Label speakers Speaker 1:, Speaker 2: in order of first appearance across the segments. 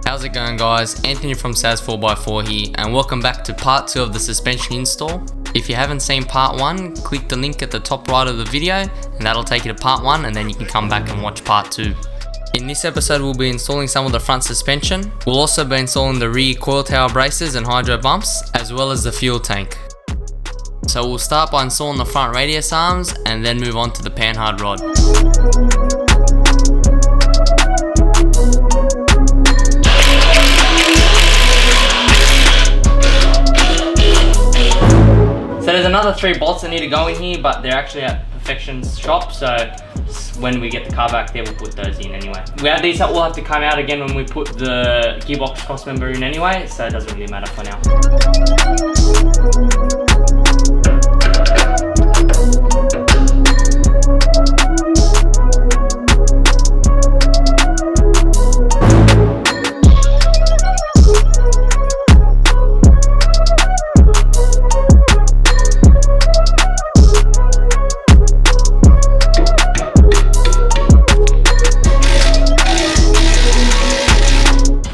Speaker 1: How's it going, guys? Anthony from Saz 4x4 here, and welcome back to part 2 of the suspension install. If you haven't seen part 1, click the link at the top right of the video and that'll take you to part 1, and then you can come back and watch part 2. In this episode we'll be installing some of the front suspension. We'll also be installing the rear coil tower braces and hydro bumps, as well as the fuel tank. So we'll start by installing the front radius arms and then move on to the panhard rod. So there's another 3 bolts that need to go in here, but they're actually at Perfection's shop, so when we get the car back there we'll put those in anyway. We have these that will have to come out again when we put the gearbox cross member in anyway, so it doesn't really matter for now.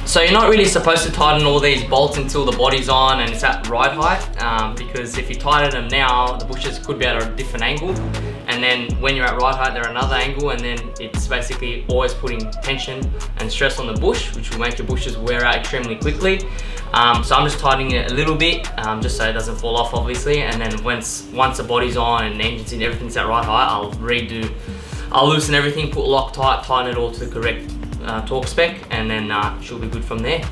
Speaker 1: So you're not really supposed to tighten all these bolts until the body's on and it's at ride height, because if you tighten them now, the bushes could be at a different angle, and then when you're at ride height they're at another angle, and then it's basically always putting tension and stress on the bush, which will make your bushes wear out extremely quickly. So I'm just tightening it a little bit, just so it doesn't fall off obviously, and then once the body's on and the engine's in, everything's at ride height, I'll loosen everything, put Loctite, tighten it all to the correct torque spec, and then she'll be good from there.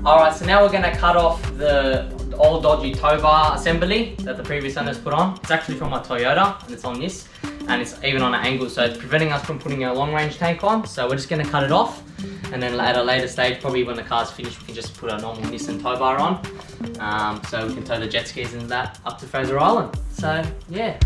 Speaker 1: Alright, so now we're going to cut off the old dodgy tow bar assembly that the previous owners put on. It's actually from my Toyota, and it's on this, and it's even on an angle, so it's preventing us from putting a long range tank on. So we're just going to cut it off, and then at a later stage, probably when the car's finished, we can just put a normal Nissan tow bar on, so we can tow the jet skis and that up to Fraser Island. So yeah.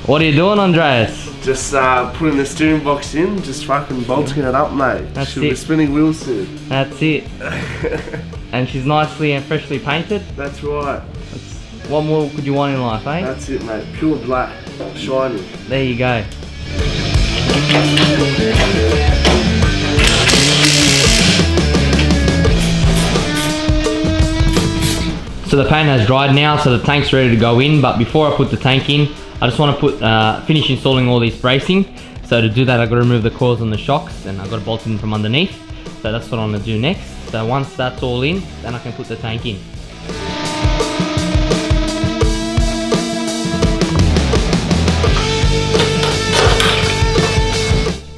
Speaker 1: What are you doing, Andreas?
Speaker 2: Just putting the steering box in, just fucking bolting it up, mate.
Speaker 1: That's
Speaker 2: She'll
Speaker 1: it.
Speaker 2: be spinning wheels soon.
Speaker 1: That's it. And she's nicely and freshly painted.
Speaker 2: That's right.
Speaker 1: What more could you want in life, eh?
Speaker 2: That's it, mate. Pure black, shiny.
Speaker 1: There you go. So the paint has dried now, so the tank's ready to go in, but before I put the tank in, I just want to finish installing all these bracing. So to do that, I've got to remove the coils and the shocks, and I've got to bolt them from underneath. So that's what I'm going to do next. So once that's all in, then I can put the tank in.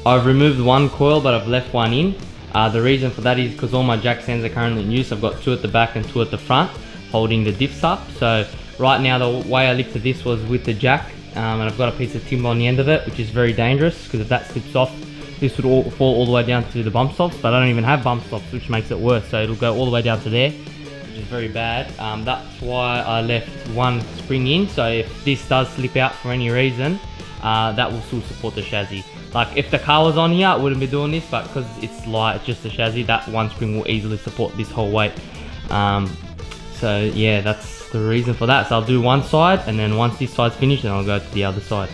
Speaker 1: I've removed one coil, but I've left one in. The reason for that is because all my jack stands are currently in use. I've got 2 at the back and 2 at the front, holding the diffs up. So right now the way I lifted this was with the jack, and I've got a piece of timber on the end of it, which is very dangerous because if that slips off, this would fall all the way down to the bump stops, but I don't even have bump stops, which makes it worse. So it'll go all the way down to there, which is very bad. That's why I left one spring in, so if this does slip out for any reason, that will still support the chassis. Like if the car was on here, I wouldn't be doing this, but because it's light, it's just the chassis, that one spring will easily support this whole weight. So yeah, that's the reason for that. So I'll do one side, and then once this side's finished, then I'll go to the other side.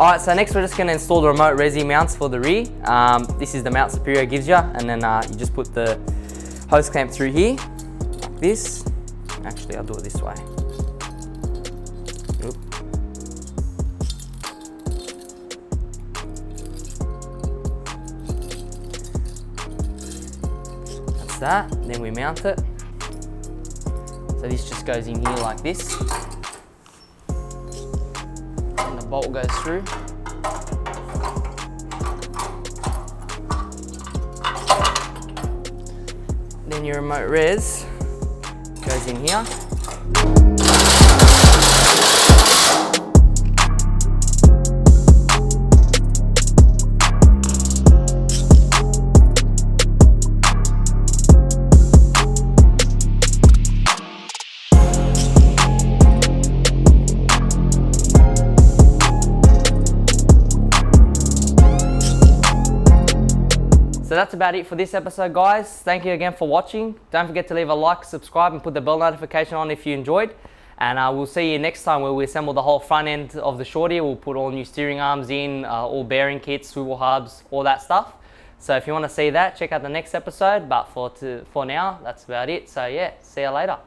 Speaker 1: Alright, so next we're just going to install the remote resi mounts for the rear. This is the mount Superior gives you, and then you just put the hose clamp through here, like this. Actually, I'll do it this way. Oop. That's that, then we mount it. So this just goes in here like this. Bolt goes through. Then your remote res goes in here. So that's about it for this episode, guys. Thank you again for watching. Don't forget to leave a like, subscribe, and put the bell notification on if you enjoyed. And we'll see you next time where we assemble the whole front end of the Shorty. We'll put all new steering arms in, all bearing kits, swivel hubs, all that stuff. So if you want to see that, check out the next episode. But for now, that's about it. So yeah, see you later.